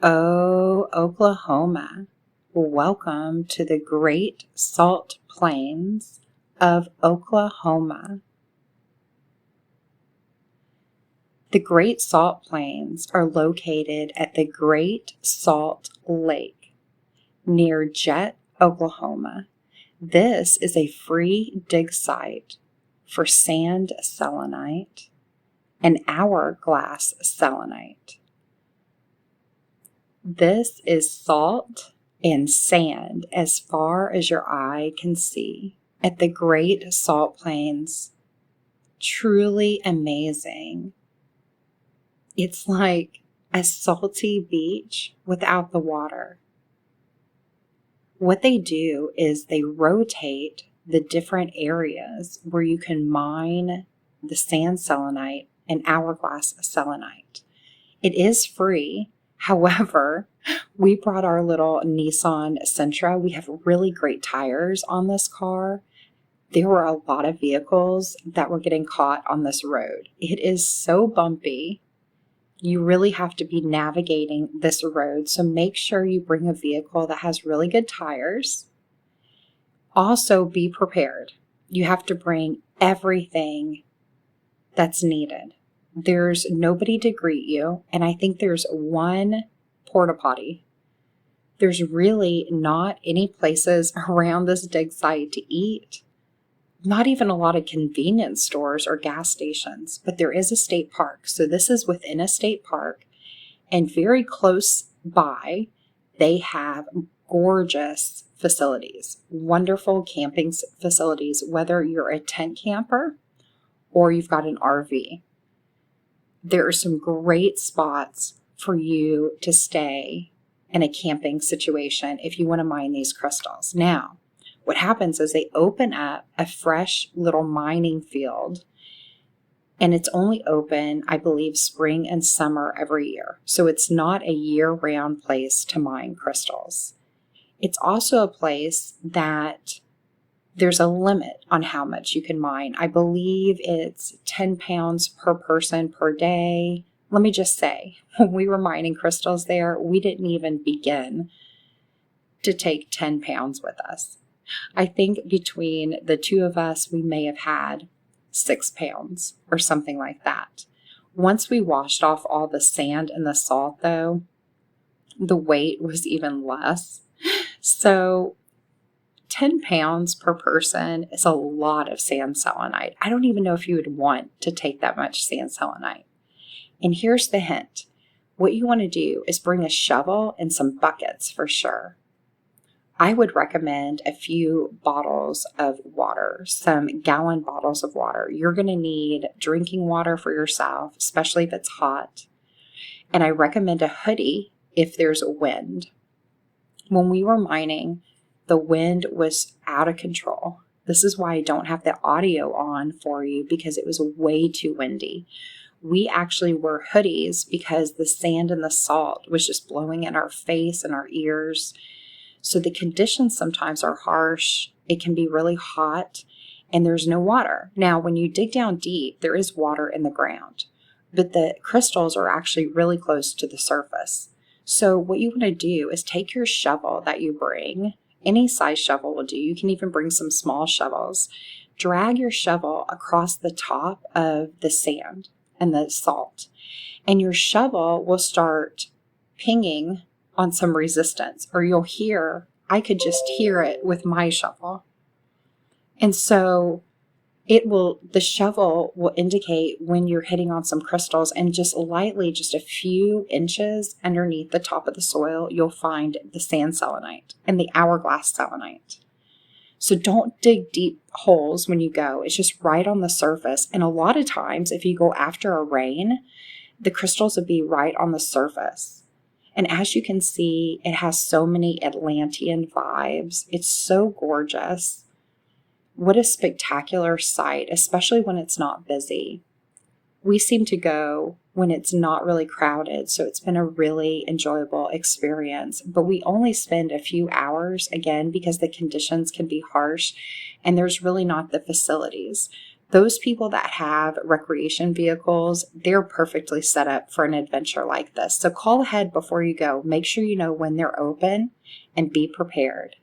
Oh, Oklahoma, welcome to the Great Salt Plains of Oklahoma. The Great Salt Plains are located at the Great Salt Lake near Jet, Oklahoma. This is a free dig site for sand selenite and hourglass selenite. This is salt and sand as far as your eye can see at the Great Salt Plains. Truly amazing. It's like a salty beach without the water. What they do is they rotate the different areas where you can mine the sand selenite and hourglass selenite. It is free. However, we brought our little Nissan Sentra. We have really great tires on this car. There were a lot of vehicles that were getting caught on this road. It is so bumpy. You really have to be navigating this road. So make sure you bring a vehicle that has really good tires. Also be prepared. You have to bring everything that's needed. There's nobody to greet you, and I think there's one porta potty. There's really not any places around this dig site to eat. Not even a lot of convenience stores or gas stations, but there is a state park. So this is within a state park, and very close by, they have gorgeous facilities, wonderful camping facilities, whether you're a tent camper or you've got an RV. There are some great spots for you to stay in a camping situation if you want to mine these crystals. Now, what happens is they open up a fresh little mining field, and it's only open, I believe, spring and summer every year. So it's not a year-round place to mine crystals. It's also a place that there's a limit on how much you can mine. I believe it's 10 pounds per person per day. Let me just say, when we were mining crystals there, we didn't even begin to take 10 pounds with us. I think between the two of us, we may have had 6 pounds or something like that. Once we washed off all the sand and the salt, though, the weight was even less. So 10 pounds per person is a lot of sand selenite. I don't even know if you would want to take that much sand selenite. And here's the hint. What you want to do is bring a shovel and some buckets for sure. I would recommend a few bottles of water, some gallon bottles of water. You're going to need drinking water for yourself, especially if it's hot. And I recommend a hoodie if there's a wind. When we were mining, the wind was out of control. This is why I don't have the audio on for you, because it was way too windy. We actually wore hoodies because the sand and the salt was just blowing in our face and our ears. So the conditions sometimes are harsh. It can be really hot, and there's no water. Now, when you dig down deep, there is water in the ground, but the crystals are actually really close to the surface. So what you want to do is take your shovel that you bring. Any size shovel will do. You can even bring some small shovels. Drag your shovel across the top of the sand and the salt, and your shovel will start pinging on some resistance, or you'll hear, I could just hear it with my shovel. And so the shovel will indicate when you're hitting on some crystals, and just lightly, just a few inches underneath the top of the soil, you'll find the sand selenite and the hourglass selenite. So don't dig deep holes when you go. It's just right on the surface. And a lot of times, if you go after a rain, the crystals will be right on the surface. And as you can see, it has so many Atlantean vibes. It's so gorgeous. What a spectacular sight, especially when it's not busy. We seem to go when it's not really crowded, so it's been a really enjoyable experience. But we only spend a few hours, again, because the conditions can be harsh and there's really not the facilities. Those people that have recreation vehicles, they're perfectly set up for an adventure like this. So call ahead before you go. Make sure you know when they're open and be prepared.